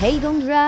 হেই বন্ধুরা,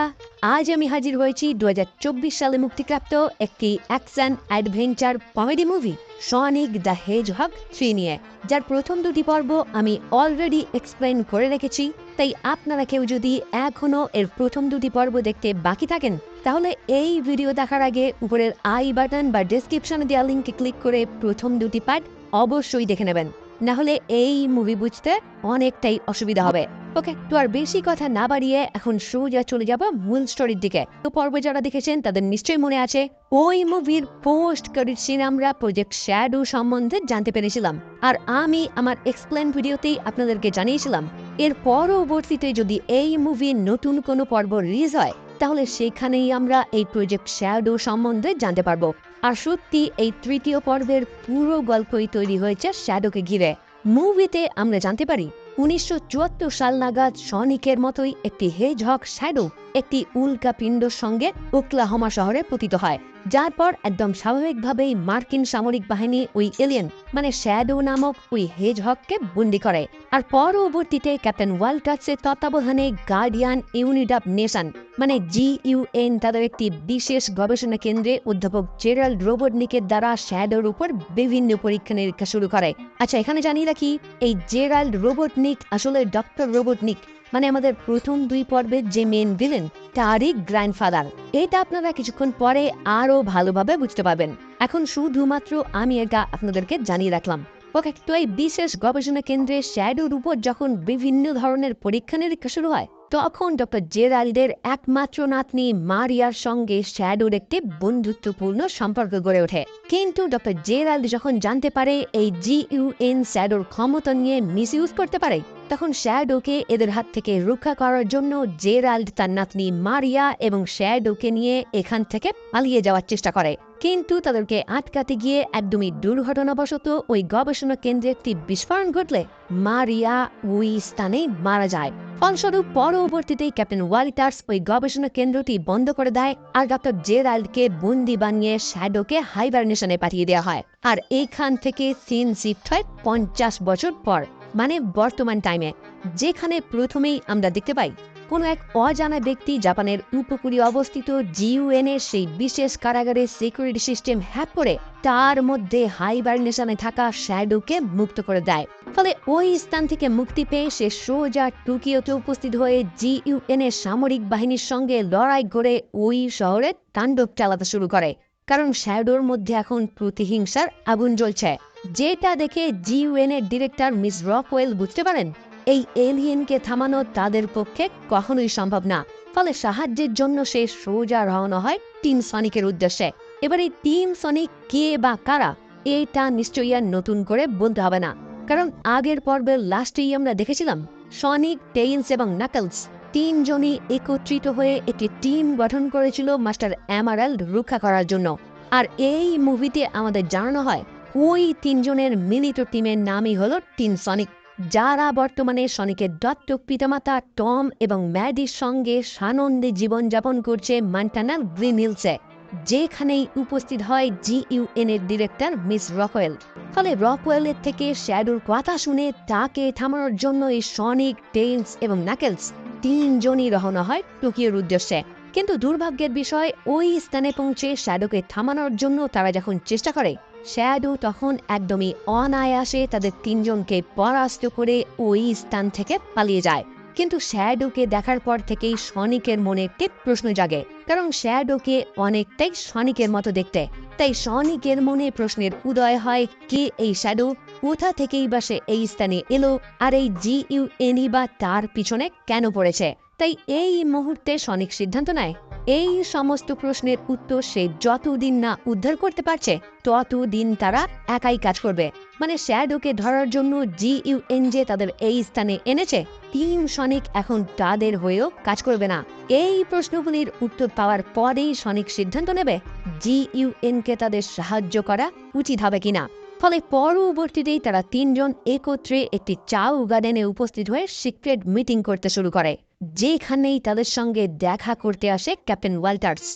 আজ আমি হাজির হয়েছি 2024 সালে মুক্তিপ্রাপ্ত একটি action adventure comedy movie Sonic the Hedgehog 3 নিয়ে, যার প্রথম দুটি পর্ব আমি অলরেডি এক্সপ্লেইন করে রেখেছি। তাই আপনারা কেউ যদি এখনও এর প্রথম দুটি পর্ব দেখতে বাকি থাকেন, তাহলে এই ভিডিও দেখার আগে উপরের আই বাটন বা ডেসক্রিপশনে দেওয়া লিঙ্কে ক্লিক করে প্রথম দুটি পার্ট অবশ্যই দেখে নেবেন, না হলে এই মুভি বুঝতে অনেকটাই অসুবিধা হবে। ওকে, তো আর বেশি কথা না বাড়িয়ে এখন সোজা চলে যাব মূল স্টোরির দিকে। তো পর্বে যারা দেখেছেন তাদের নিশ্চয়ই মনে আছে, ওই মুভির পোস্ট ক্রেডিট সিন আমরা প্রজেক্ট শ্যাডো সম্বন্ধে জানতে পেরেছিলাম, আর আমি আমার এক্সপ্লেন ভিডিওতেই আপনাদেরকে জানিয়েছিলাম এর পরবর্তীতে যদি এই মুভির নতুন কোনো পর্ব রিলিজ হয়, তাহলে সেখানেই আমরা এই প্রজেক্ট শ্যাডো সম্বন্ধে জানতে পারবো। আর সত্যি এই তৃতীয় পর্বের পুরো গল্পই তৈরি হয়েছে শ্যাডোকে ঘিরে। মুভিতে আমরা জানতে পারি 1974 সাল নাগাদ সনিকের মতোই একটি হেজহগ শ্যাডো একটি উল্কাপিণ্ডর সঙ্গে ওকলাহোমা শহরে পতিত হয়, যার পর একদম স্বাভাবিকভাবেই মার্কিন সামরিক বাহিনী ওই এলিয়েন মানে শ্যাডো নামক ওই হেজহগকে বন্দি করে। আর পরবর্তীতে ক্যাপ্টেন ওয়াল্টার্সের তত্ত্বাবধানে গার্ডিয়ান ইউনিট অফ নেশন মানে GUN তাদের একটি বিশেষ গবেষণা কেন্দ্রে অধ্যাপক জেরাল্ড রোবটনিকের দ্বারা শ্যাডোর উপর বিভিন্ন পরীক্ষা নিরীক্ষা শুরু করে। আচ্ছা, এখানে জানিয়ে রাখি, এই জেরাল্ড রোবটনিক আসলে ডক্টর রোবটনিক মানে আমাদের প্রথম দুই পর্বের যে মেন ভিলেন তারই গ্র্যান্ডফাদার। এটা আপনারা কিছুক্ষণ পরে আরো ভালোভাবে বুঝতে পারবেন। এখন শুধুমাত্র আমি এটা আপনাদেরকে জানিয়ে রাখলাম। ওকে, তো এই বিশেষ গবেষণা কেন্দ্রে শ্যাডোর উপর যখন বিভিন্ন ধরনের পরীক্ষা নিরীক্ষা শুরু হয়, তখন ডক্টর জেরাল্ডের একমাত্র নাতনি মারিয়ার সঙ্গে শ্যাডোর একটি বন্ধুত্বপূর্ণ সম্পর্ক গড়ে ওঠে। কিন্তু ডক্টর জেরাল্ড যখন জানতে পারে এই GUN শ্যাডোর ক্ষমতা নিয়ে মিসইউজ করতে পারে, তখন শ্যাডোকে এদের হাত থেকে রক্ষা করার জন্য জেরাল্ড তার নাতনি মারিয়া এবং শ্যাডোকে নিয়ে এখান থেকে পালিয়ে যাওয়ার চেষ্টা করে। কিন্তু তাদেরকে আটকাতে গিয়ে একদমই দুর্ঘটনাবশত ওই গবেষণা কেন্দ্রে একটি বিস্ফোরণ ঘটলে মারিয়া ওই স্থানে মারা যায়। ফলস্বরূপ পরবর্তীতে ক্যাপ্টেন ওয়াল্টার্স ওই গবেষণা কেন্দ্রটি বন্ধ করে দেয়, আর ডক্টর জেরাল্ডকে বন্দি বানিয়ে শ্যাডোকে হাইবারনেশনে পাঠিয়ে দেওয়া হয়। আর এইখান থেকে সিন শিফট হয় 50 বছর পর, মানে বর্তমান টাইমে, যেখানে প্রথমেই আমরা দেখতে পাই কোনো এক অজানা ব্যক্তি জাপানের উপকূলে অবস্থিত GUN এর সেই বিশেষ কারাগারের সিকিউরিটি সিস্টেম হ্যাক করে তার মধ্যে হাইবারনেশনে থাকা শ্যাডোকে মুক্ত করে দেয়। ফলে ওই স্থান থেকে মুক্তি পেয়ে সে সোজা টোকিওতে উপস্থিত হয়ে GUN এর সামরিক বাহিনীর সঙ্গে লড়াই করে ওই শহরে তাণ্ডব চালাতে শুরু করে, কারণ শ্যাডোর মধ্যে এখন প্রতিহিংসার আগুন জ্বলছে। যেটা দেখে GUN এর ডিরেক্টর মিস রকওয়েল বুঝতে পারেন এই এলিয়েনকে থামানো তাদের পক্ষে কখনোই সম্ভব না। ফলে সাহায্যের জন্য সে সোজা রওনা হয় টিম সনিকের উদ্দেশ্যে। এবার এই টিম সনিক কে বা কারা, এটা নিশ্চয়ই আর নতুন করে বলতে হবে না, কারণ আগের পর্বের লাস্টেই আমরা দেখেছিলাম সনিক, টেইলস এবং নাকলস তিনজনই একত্রিত হয়ে একটি টিম গঠন করেছিল মাস্টার এমারাল্ড রক্ষা করার জন্য। আর এই মুভিতে আমাদের জানানো হয় ওই তিনজনের মিলিত টিমের নামই হলো টিম সনিক, যারা বর্তমানে সনিকের দত্তক পিতামাতা টম এবং ম্যাডির সঙ্গে সানন্দে জীবনযাপন করছে মন্টানার গ্রিন হিলসে, যেখানেই উপস্থিত হয় GUN এর ডিরেক্টর মিস রকওয়েল। ফলে রকওয়েলের থেকে শ্যাডোর কথা শুনে তাকে থামানোর জন্য এই সনিক, টেইলস এবং নাকেলস তিনজনই রওনা হয় টোকিওর উদ্দেশ্যে। কিন্তু দুর্ভাগ্যের বিষয়, ওই স্থানে পৌঁছে শ্যাডোকে থামানোর জন্য তারা যখন চেষ্টা করে, শ্যাডো তখন একদমই অনায়াসে তাদের তিনজনকে পরাস্ত করে ওই স্থান থেকে পালিয়ে যায়। কিন্তু শ্যাডোকে দেখার পর থেকেই সনিকের মনে একটি প্রশ্ন জাগে, কারণ শ্যাডোকে অনেকটাই সনিকের মতো দেখতে। তাই সনিকের মনে প্রশ্নের উদয় হয়, কে এই শ্যাডো, কোথা থেকেই বা সে এই স্থানে এলো, আর এই GUN বা তার পিছনে কেন পড়েছে। তাই এই মুহূর্তে সনিক সিদ্ধান্ত নেয় এই সমস্ত প্রশ্নের উত্তর সে যতদিন না উদ্ধার করতে পারছে ততদিন তারা একাই কাজ করবে। মানে শ্যাডোকে ধরার জন্য GUN যে তাদের এই স্থানে এনেছে, টিম সনিক এখন তাদের হয়েও কাজ করবে না। এই প্রশ্নগুলির উত্তর পাওয়ার পরেই সনিক সিদ্ধান্ত নেবে GUN কে তাদের সাহায্য করা উচিত হবে কিনা। ফলে পরবর্তীতেই তারা তিনজন একত্রে একটি চাউ গার্ডেনে উপস্থিত হয়ে সিক্রেট মিটিং করতে শুরু করে, যেখানেই তাদের সঙ্গে দেখা করতে আসে ক্যাপ্টেন ওয়াল্টার্স,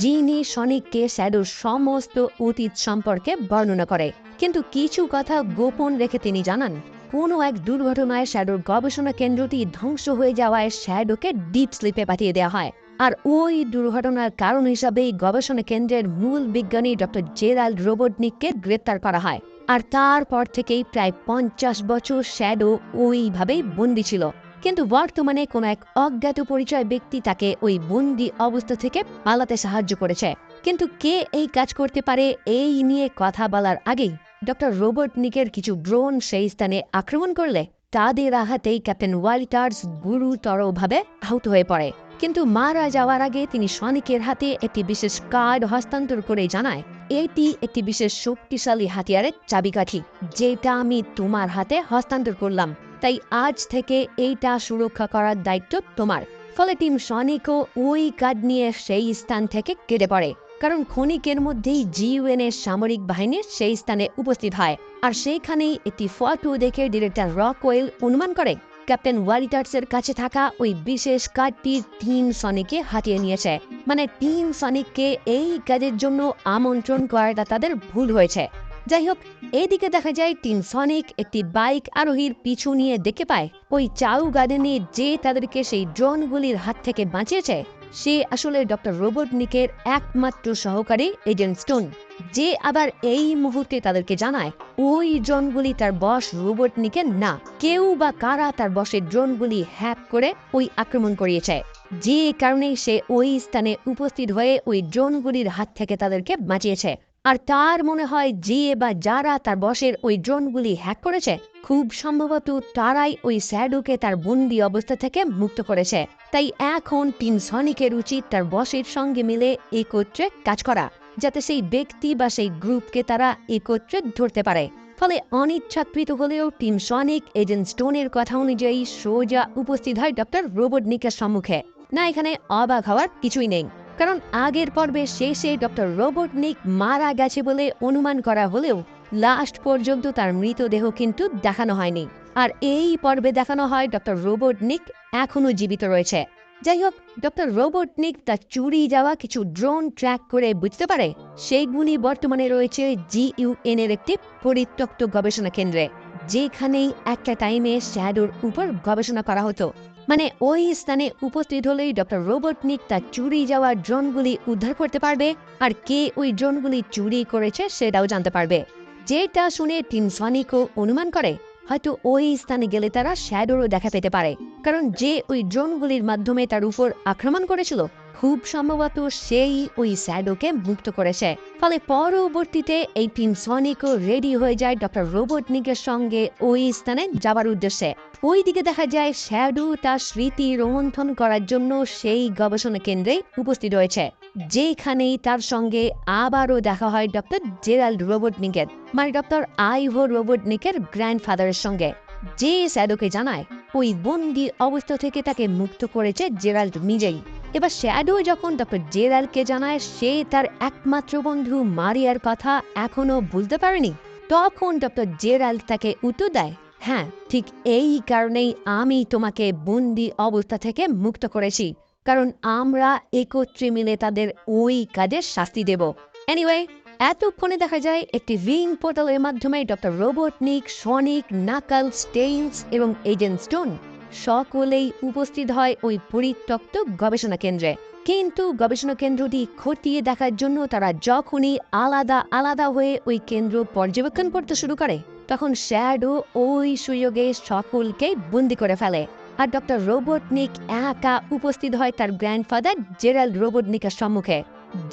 যিনি সনিককে শ্যাডোর সমস্ত অতীত সম্পর্কে বর্ণনা করে। কিন্তু কিছু কথা গোপন রেখে তিনি জানান কোনো এক দুর্ঘটনায় শ্যাডোর গবেষণা কেন্দ্রটি ধ্বংস হয়ে যাওয়ায় শ্যাডোকে ডিপ স্লিপে পাঠিয়ে দেওয়া হয়। আর ওই দুর্ঘটনার কারণ হিসাবেই গবেষণা কেন্দ্রের মূল বিজ্ঞানী ডক্টর জেরাল্ড রোবটনিককে গ্রেপ্তার করা হয়। আর তারপর থেকেই প্রায় 50 বছর শ্যাডো ওইভাবেই বন্দী ছিল। কিন্তু বর্তমানে কোনো এক অজ্ঞাত পরিচয় ব্যক্তি তাকে ওই বন্দী অবস্থা থেকে পালাতে সাহায্য করেছে। কিন্তু কে এই কাজ করতে পারে এই নিয়ে কথা বলার আগেই ডক্টর রোবটনিকের কিছু ড্রোন সেই স্থানে আক্রমণ করলে তাদের আঘাতেই ক্যাপ্টেন ওয়াল্টার্স গুরুতরভাবে আহত হয়ে পড়ে। কিন্তু মারা যাওয়ার আগে তিনি সনিকের হাতে একটি বিশেষ কার্ড হস্তান্তর করে জানায়, এটি একটি বিশেষ শক্তিশালী হাতিয়ারের চাবিকাঠি, যেটা আমি তোমার হাতে হস্তান্তর করলাম, তাই আজ থেকে এইটা সুরক্ষা করার দায়িত্ব তোমার। ফলে টিম সনিকও ওই কার্ড নিয়ে সেই স্থান থেকে কেটে পড়ে, কারণ ক্ষণিকের মধ্যেই জিইউএন এর সামরিক বাহিনী সেই স্থানে উপস্থিত হয়। আর সেইখানেই একটি ফটো দেখে ডিরেক্টর রকওয়েল অনুমান করে ক্যাপ্টেন ওয়াল্টার্সের কাছে থাকা ওই বিশেষ কার্ডটি টিম সনিককে হাতিয়ে নিয়েছে। মানে টিম সনিককে এই কাজের জন্য আমন্ত্রণ করাটা তাদের ভুল হয়েছে। যাই হোক, এদিকে দেখা যায় টিম সনিক একটি বাইক আরোহীর পিছু নিয়ে দেখতে পায় ওই চাউ গার্ডেনে যে তাদেরকে সেই ড্রোনগুলির হাত থেকে বাঁচিয়েছে সে আসলে ডক্টর রোবটনিকের একমাত্র সহকারী এজেন্ট স্টোন, যে আবার এই মুহূর্তে তাদেরকে জানায় ওই ড্রোনগুলি তার বস রোবটনিকের না, কেউ বা কারা তার বসের ড্রোনগুলি হ্যাক করে ওই আক্রমণ করিয়েছে, যে কারণে সে ওই স্থানে উপস্থিত হয়ে ওই ড্রোনগুলির হাত থেকে তাদেরকে বাঁচিয়েছে। আর তার মনে হয় যে বা যারা তার বসের ওই ড্রোনগুলি হ্যাক করেছে খুব সম্ভবত তারাই ওই শ্যাডোকে তার বন্দি অবস্থা থেকে মুক্ত করেছে। তাই এখন টিম সনিকের উচিত তার বসের সঙ্গে মিলে একত্রে কাজ করা, যাতে সেই ব্যক্তি বা সেই গ্রুপকে তারা একত্রে ধরতে পারে। ফলে অনিচ্ছাকৃত হলেও টিম সনিক এজেন্ট স্টোনের কথা অনুযায়ী সোজা উপস্থিত হয় ডক্টর রোবটনিকের সম্মুখে। না, এখানে অবাক হওয়ার কিছুই নেই, কারণ আগের পর্বে শেষে ডক্টর রোবটনিক মারা গেছে বলে অনুমান করা হলেও লাস্ট পর্যন্ত তার মৃতদেহ কিন্তু দেখানো হয়নি। আর এই পর্বে দেখানো হয় ডক্টর রোবটনিক এখনো জীবিত রয়েছে। যাই হোক, ডক্টর রোবটনিক তার চুরি যাওয়া কিছু ড্রোন ট্র্যাক করে বুঝতে পারে সেইগুলি বর্তমানে রয়েছে জিইউএন এর একটি পরিত্যক্ত গবেষণা কেন্দ্রে, যেখানেই একটা টাইমে শ্যাডোর উপর গবেষণা করা হতো। মানে ওই স্থানে উপস্থিত হলেই ডক্টর রোবটনিক তার চুরি যাওয়া ড্রোনগুলি উদ্ধার করতে পারবে, আর কে ওই ড্রোনগুলি চুরি করেছে সেটাও জানতে পারবে। যেটা শুনে টিম সনিকও অনুমান করে হয়তো ওই স্থানে গেলে তারা শ্যাডোরও দেখা পেতে পারে, কারণ যে ওই ড্রোনগুলির মাধ্যমে তার উপর আক্রমণ করেছিল খুব সম্ভবত সেই ওই শ্যাডোকে মুক্ত করেছে। ফলে পরবর্তীতে এই টিম সনিকও রেডি হয়ে যায় ডক্টর রোবটনিকের সঙ্গে ওই স্থানে যাবার উদ্দেশ্যে। ওই দিকে দেখা যায় শ্যাডো তার স্মৃতি রোমন্থন করার জন্য সেই গবেষণা কেন্দ্রে উপস্থিত হয়েছে, যেখানেই তার সঙ্গে আবারও দেখা হয় ডক্টর জেরাল্ড রোবটনিকের, মানে ডক্টর আইভো রোবটনিকের গ্র্যান্ডফাদারের সঙ্গে, যে শ্যাডোকে জানায় ওই বন্দি অবস্থা থেকে তাকে মুক্ত করেছে জেরাল্ড নিজেই। এবার শ্যাডো যখন ডক্টর জেরাল্ডকে জানায় সে তার একমাত্র বন্ধু মারিয়ার কথা এখনো বুঝতে পারেনি, তখন ডক্টর জেরাল্ড তাকে উত্তর দেয়, হ্যাঁ, ঠিক এই কারণেই আমি তোমাকে বন্দি অবস্থা থেকে মুক্ত করেছি, কারণ আমরা একত্রে মিলে তাদের ওই কাজের শাস্তি দেব। এনিওয়ে, এতক্ষণে দেখা যায় একটি রিং পোর্টালের মাধ্যমে doctor Robotnik, Sonic, Knuckles, tales এবং এজেন্ট স্টোন সকলেই উপস্থিত হয় ওই পরিত্যক্ত গবেষণা কেন্দ্রে। কিন্তু গবেষণা কেন্দ্রটি খতিয়ে দেখার জন্য তারা যখনই আলাদা আলাদা হয়ে ওই কেন্দ্র পর্যবেক্ষণ করতে শুরু করে তখন শ্যাডো ওই সুযোগে সকলকে বন্দি করে ফেলে। আর ডক্টর রোবটনিক একা উপস্থিত হয় তার গ্র্যান্ডফাদার জেরাল্ড রোবটনিকের সম্মুখে,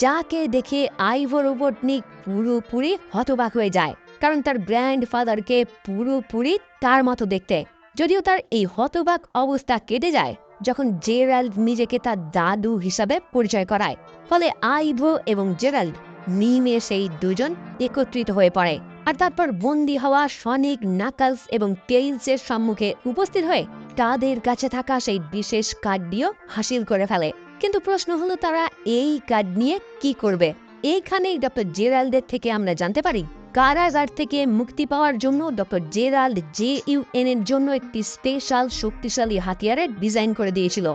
যাকে দেখে আইভো রোবটনিক পুরোপুরি হতবাক হয়ে যায়, কারণ তার গ্র্যান্ডফাদারকে পুরোপুরি তার মতো দেখতে। যদিও তার এই হতবাক অবস্থা কেটে যায় যখন জেরাল্ড নিজেকে তার দাদু হিসাবে পরিচয় করায়। ফলে আইভো এবং জেরাল্ড মিমে সেই দুজন একত্রিত হয়ে পড়ে, আর তারপর বন্দী হওয়া সনিক, নাকালস এবং টেইলসের সম্মুখে উপস্থিত হয়ে তাদের কাছে থাকা সেই বিশেষ কার্ডটিও হাসিল করে ফেলে। কিন্তু প্রশ্ন হলো তারা এই কার্ড নিয়ে কি করবে। এইখানেই ডক্টর জেরাল্ডের থেকে আমরা জানতে পারি কারাগার থেকে মুক্তি পাওয়ার জন্য ডক্টর জেরাল্ড জিইউএন এর জন্য একটি স্পেশাল শক্তিশালী হাতিয়ারের ডিজাইন করে দিয়েছিল,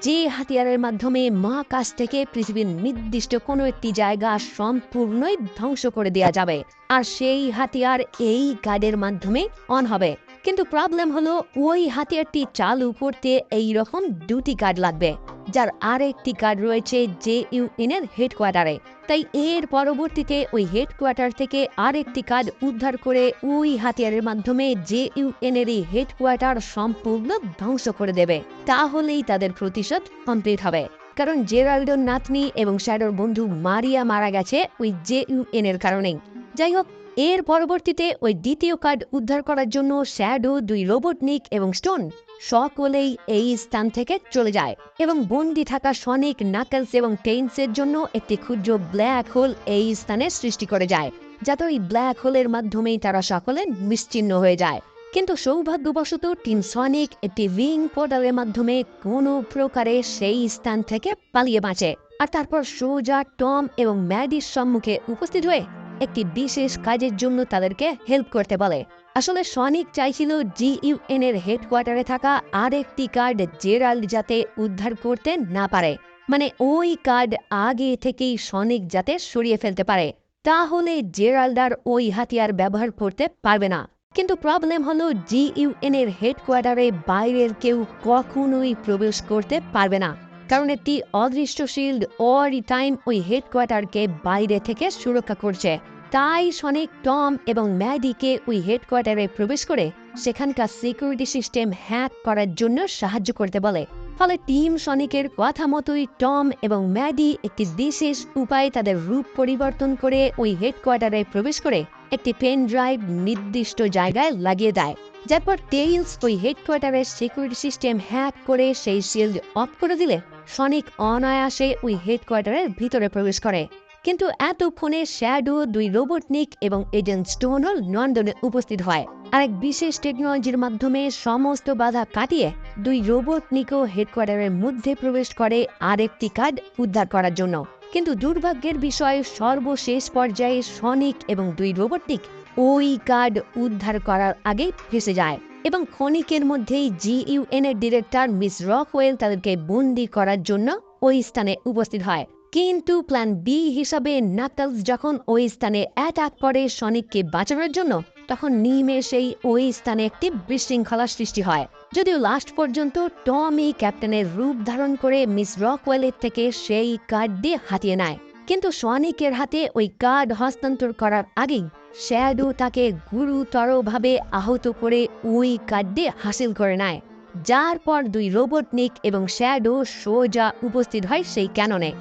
যে হাতিয়ারের মাধ্যমে মহাকাশ থেকে পৃথিবীর নির্দিষ্ট কোনো একটি জায়গা সম্পূর্ণই ধ্বংস করে দেওয়া যাবে। আর সেই হাতিয়ার এই কার্ডের মাধ্যমে অন হবে। কিন্তু প্রবলেম হলো ওই হাতিয়ারটি চালু করতে এই রকম দুটি কার্ড লাগবে, যার আরেকটি কার্ড রয়েছে JUN এর হেডকোয়ার্টারে। তাই এর পরবর্তীতে ওই হেডকোয়ার্টার থেকে আরেকটি কার্ড উদ্ধার করে ওই হাতিয়ারের মাধ্যমে JUN এর হেডকোয়ার্টার সম্পূর্ণ ধ্বংস করে দেবে। তাহলেই তাদের প্রতিশোধ কমপ্লিট হবে। কারণ জেরাল্ডোর নাতনি এবং শ্যাডোর বন্ধু মারিয়া মারা গেছে ওই JUN এর কারণেই। যাই হোক, এর পরবর্তীতে ওই দ্বিতীয় কার্ড উদ্ধার করার জন্য শ্যাডো, দুই রোবটনিক এবং স্টোন সকলেই এই স্থান থেকে চলে যায় এবং বন্দি থাকা সনিক, নাকলস এবং টেইলসের জন্য একটি ক্ষুদ্র ব্ল্যাক হোল এই স্থানে সৃষ্টি করে যায়, যাতে ওই ব্ল্যাক হোলের মাধ্যমেই তারা সকলে নিশ্চিহ্ন হয়ে যায়। কিন্তু সৌভাগ্যবশত টিম সনিক একটি রিং পোর্টালের মাধ্যমে কোনো প্রকারে সেই স্থান থেকে পালিয়ে বাঁচে, আর তারপর সোজা টম এবং ম্যাডির সম্মুখে উপস্থিত হয়ে একটি বিশেষ কাজের জন্য তাদেরকে হেল্প করতে বলে। আসলে সনিক চাইছিল JUN এর হেডকোয়ার্টারে থাকা আরেকটি কার্ড জেরাল্ড যাতে উদ্ধার করতে না পারে, মানে ওই কার্ড আগে থেকেই সনিক যাতে সরিয়ে ফেলতে পারে, তাহলে জেরাল্ড আর ওই হাতিয়ার ব্যবহার করতে পারবে না। কিন্তু প্রবলেম হলো JUN এর হেডকোয়ার্টারে বাইরের কেউ কখনোই প্রবেশ করতে পারবে না, কারণ একটি অদৃশ্য শিল্ড অল টাইম ওই হেডকোয়ার্টারকে বাইরে থেকে সুরক্ষা করছে। তাই সনিক টম এবং ম্যাডিকে ওই হেডকোয়ার্টারে প্রবেশ করে সেখানকার সিকিউরিটি সিস্টেম হ্যাক করার জন্য সাহায্য করতে বলে। ফলে টিম সনিকের কথা মতোই টম এবং ম্যাডি একটি বিশেষ উপায়ে তাদের রূপ পরিবর্তন করে ওই হেডকোয়ার্টারে প্রবেশ করে একটি পেন ড্রাইভ নির্দিষ্ট জায়গায় লাগিয়ে দেয়। যারপর টেইলস ওই হেডকোয়ার্টারের সিকিউরিটি সিস্টেম হ্যাক করে সেই শিল্ড অফ করে দিলে সনিক অনায়াসে ওই হেডকোয়ার্টারের ভিতরে প্রবেশ করে। কিন্তু এতক্ষণে শ্যাডো, দুই রোবটনিক এবং এজেন্ট স্টোনহল লন্ডনে উপস্থিত হয় আর এক বিশেষ টেকনোলজির মাধ্যমে সমস্ত বাধা কাটিয়ে দুই রোবটনিকও হেডকোয়ার্টারের মধ্যে প্রবেশ করে আরেকটি কার্ড উদ্ধার করার জন্য। কিন্তু দুর্ভাগ্যের বিষয়, সর্বশেষ পর্যায়ে সনিক এবং দুই রোবটনিক ওই কার্ড উদ্ধার করার আগেই ফেসে যায় এবং ক্ষণিকের মধ্যেই JUN এর ডিরেক্টর মিস রকওয়েল তাদেরকে বন্দি করার জন্য ওই স্থানে উপস্থিত হয়। কিন্তু প্ল্যান বি হিসাবে নাকলস যখন ওই স্থানে অ্যাটাক করে সনিককে বাঁচানোর জন্য, তখন নিমেষেই ওই স্থানে একটি বিশৃঙ্খলা সৃষ্টি হয়। যদিও লাস্ট পর্যন্ত টমি ক্যাপ্টেনের রূপ ধারণ করে মিস রকওয়েলের থেকে সেই কার্ড দিয়ে হাতিয়ে নেয়, কিন্তু সনিকের হাতে ওই কার্ড হস্তান্তর করার আগেই শ্যাডো তাকে গুরুতরভাবে আহত করে ওই কার্ড দিয়ে হাসিল করে নেয়, যার পর দুই রোবটনিক এবং শ্যাডো সোজা উপস্থিত হয় সেই ক্যাননে,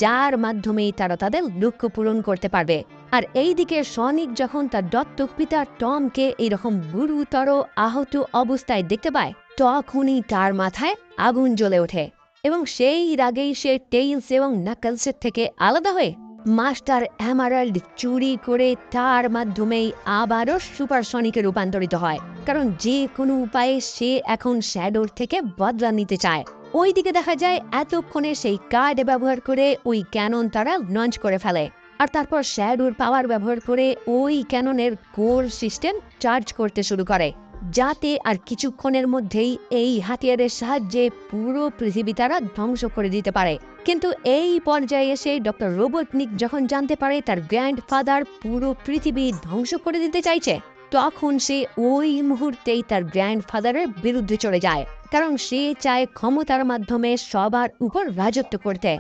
যার মাধ্যমেই তারা তাদের লক্ষ্য পূরণ করতে পারবে। আর এইদিকে সনিক যখন তার দত্তক পিতা টমকে এইরকম গুরুতর আহত অবস্থায় দেখতে পায়, তখনই তার মাথায় আগুন জ্বলে ওঠে এবং সেই রাগেই সে টেইলস এবং নাকলসের থেকে আলাদা হয়ে মাস্টার এমারাল্ড চুরি করে তার মাধ্যমেই আবারও সুপার সনিকে রূপান্তরিত হয়, কারণ যে কোনো উপায়ে সে এখন শ্যাডোর থেকে বদলা নিতে চায়। ওইদিকে দেখা যায় এতক্ষণে সেই কার্ড ব্যবহার করে ওই ক্যানন তারা লঞ্চ করে ফেলে, আর তারপর শ্যাডোর পাওয়ার ব্যবহার করে ওই ক্যাননের কোর সিস্টেম চার্জ করতে শুরু করে, যাতে আর কিছুক্ষণের মধ্যেই এই হাতিয়ারের সাহায্যে পুরো পৃথিবী তারা ধ্বংস করে দিতে পারে। কিন্তু এই পর্যায়ে এসে ডক্টর রোবটনিক যখন জানতে পারে তার গ্র্যান্ডফাদার পুরো পৃথিবী ধ্বংস করে দিতে চাইছে, তখন সে ওই মুহূর্তেই তার গ্র্যান্ডফাদারের বিরুদ্ধে চলে যায়, কারণ সে চায় ক্ষমতার মাধ্যমে সবার উপর রাজত্ব করতে,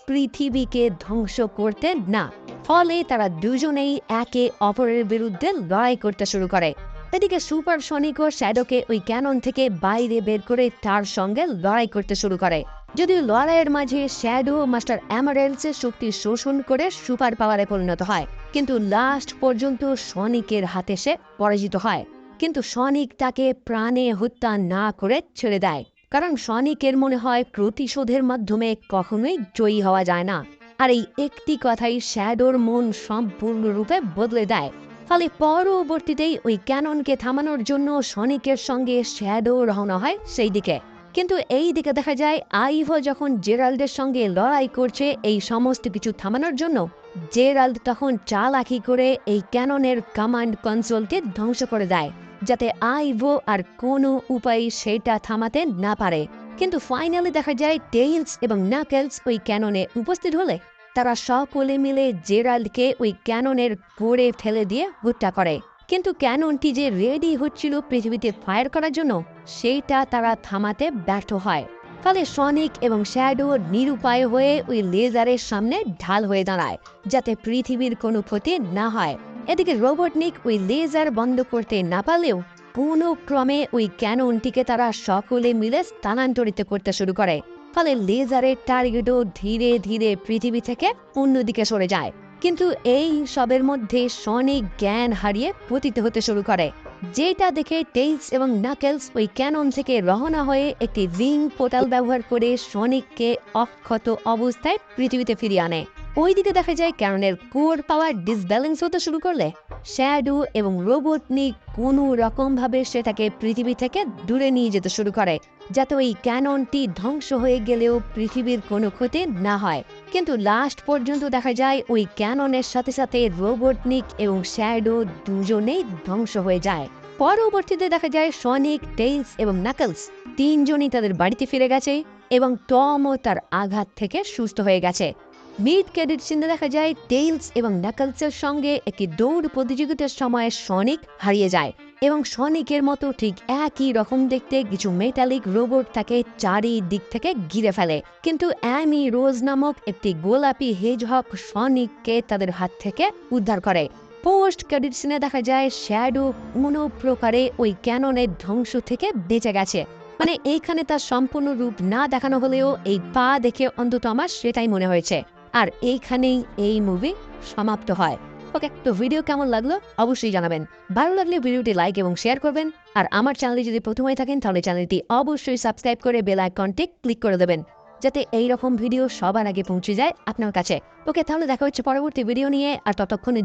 পৃথিবীকে ধ্বংস করতে না। ফলে তারা দুজনেই একে অপরের বিরুদ্ধে লড়াই করতে শুরু করে। এদিকে সুপার সনিক ও শ্যাডোকে ওই ক্যানন থেকে বাইরে বের করে তার সঙ্গে লড়াই করতে শুরু করে। যদিও লড়াইয়ের মাঝে শ্যাডো মাস্টার এমারেলসের শক্তি শোষণ করে সুপার পাওয়ারে পরিণত হয়, কিন্তু লাস্ট পর্যন্ত সনিকের হাতে সে পরাজিত হয়। কিন্তু সনিক তাকে প্রাণে হত্যা না করে ছেড়ে দেয়, কারণ সনিকের মনে হয় প্রতিশোধের মাধ্যমে কখনোই জয়ী হওয়া যায় না। আর এই একটি কথাই শ্যাডোর মন সম্পূর্ণরূপে বদলে দেয়। ফলে পরবর্তীতেই ওই ক্যাননকে থামানোর জন্য সনিকের সঙ্গে শ্যাডো রওনা হয় সেই দিকে। কিন্তু এই দিকে দেখা যায় আইভো যখন জেরাল্ডের সঙ্গে লড়াই করছে এই সমস্ত কিছু থামানোর জন্য, জেরাল্ড তখন চালাকি করে এই ক্যাননের কমান্ড কনসোলকে ধ্বংস করে দেয়, যাতে আইভো আর কোনো উপায় সেটা থামাতে না পারে। কিন্তু ফাইনালি দেখা যায় টেইলস এবং নাকলস ওই ক্যাননে উপস্থিত হলে তারা সকলে মিলে জেরাল্ডকে ওই ক্যাননের কোরে ফেলে দিয়ে হত্যা করে। কিন্তু ক্যাননটি যে রেডি হচ্ছিল পৃথিবীতে ফায়ার করার জন্য সেইটা তারা থামাতে ব্যর্থ হয়। ফলে সনিক এবং শ্যাডো নিরুপায় হয়ে ওই লেজারের সামনে ঢাল হয়ে দাঁড়ায়, যাতে পৃথিবীর কোনো ক্ষতি না হয়। এদিকে রোবটনিক ওই লেজার বন্ধ করতে না পারলেও কোনো ক্রমে ওই ক্যাননটিকে তারা সকলে মিলে স্থানান্তরিত করতে শুরু করে। ফলে লেজারের টার্গেটও ধীরে ধীরে পৃথিবী থেকে অন্যদিকে সরে যায়। কিন্তু এই সবের মধ্যে সনিক জ্ঞান হারিয়ে পতিত হতে শুরু করে, যেটা দেখে টেইলস এবং নাকেলস ওই ক্যানন থেকে রওনা হয়ে একটি রিং পোর্টাল ব্যবহার করে সনিককে অক্ষত অবস্থায় পৃথিবীতে ফিরিয়ে আনে। ওইদিকে দেখা যায় ক্যাননের কোর পাওয়ার ডিসব্যালেন্স হতে শুরু করলে শ্যাডো এবং রোবটনিক কোনো রকমভাবে সেটাকে পৃথিবী থেকে দূরে নিয়ে যেতে শুরু করে, যাতে ওই ক্যাননটি ধ্বংস হয়ে গেলেও পৃথিবীর কোনো ক্ষতি না হয়। কিন্তু লাস্ট পর্যন্ত দেখা যায় ওই ক্যাননের সাথে সাথে রোবটনিক এবং শ্যাডো দুজনেই ধ্বংস হয়ে যায়। পরবর্তীতে দেখা যায় সনিক, টেইলস এবং নাকলস তিনজনই তাদের বাড়িতে ফিরে গেছে এবং টমও তার আঘাত থেকে সুস্থ হয়ে গেছে। মিড ক্রেডিট সিনে দেখা যায় টেইলস এবং নাকলসের সঙ্গে একটি দৌড় প্রতিযোগিতার সময় সনিক হারিয়ে যায় এবং সনিকের মতো ঠিক একই রকম দেখতে কিছু মেটালিক রোবট তাকে চারিদিক থেকে ঘিরে ফেলে। কিন্তু অ্যামি রোজ নামক একটি গোলাপি হেজহগ সনিককে তাদের হাত থেকে উদ্ধার করে। পোস্ট ক্রেডিট সিনে দেখা যায় শ্যাডো কোনো প্রকারে ওই ক্যাননের ধ্বংস থেকে বেঁচে গেছে। মানে এইখানে তার সম্পূর্ণ রূপ না দেখানো হলেও এই পা দেখে অন্তত আমার সেটাই মনে হয়েছে। আর এইখানেই এই মুভি সমাপ্ত হয়। ওকে, তো ভিডিও কেমন লাগলো অবশ্যই জানাবেন। ভালো লাগলে ভিডিওটি লাইক এবং শেয়ার করবেন। আর আমার চ্যানেলে যদি প্রথম হয়ে থাকেন তাহলে চ্যানেলটি অবশ্যই সাবস্ক্রাইব করে বেল আইকনটি ক্লিক করে দেবেন, যাতে এই রকম ভিডিও সবার আগে পৌঁছে যায় আপনার কাছে। ওকে, তাহলে দেখা হচ্ছে পরবর্তী ভিডিও নিয়ে। আর ততক্ষণে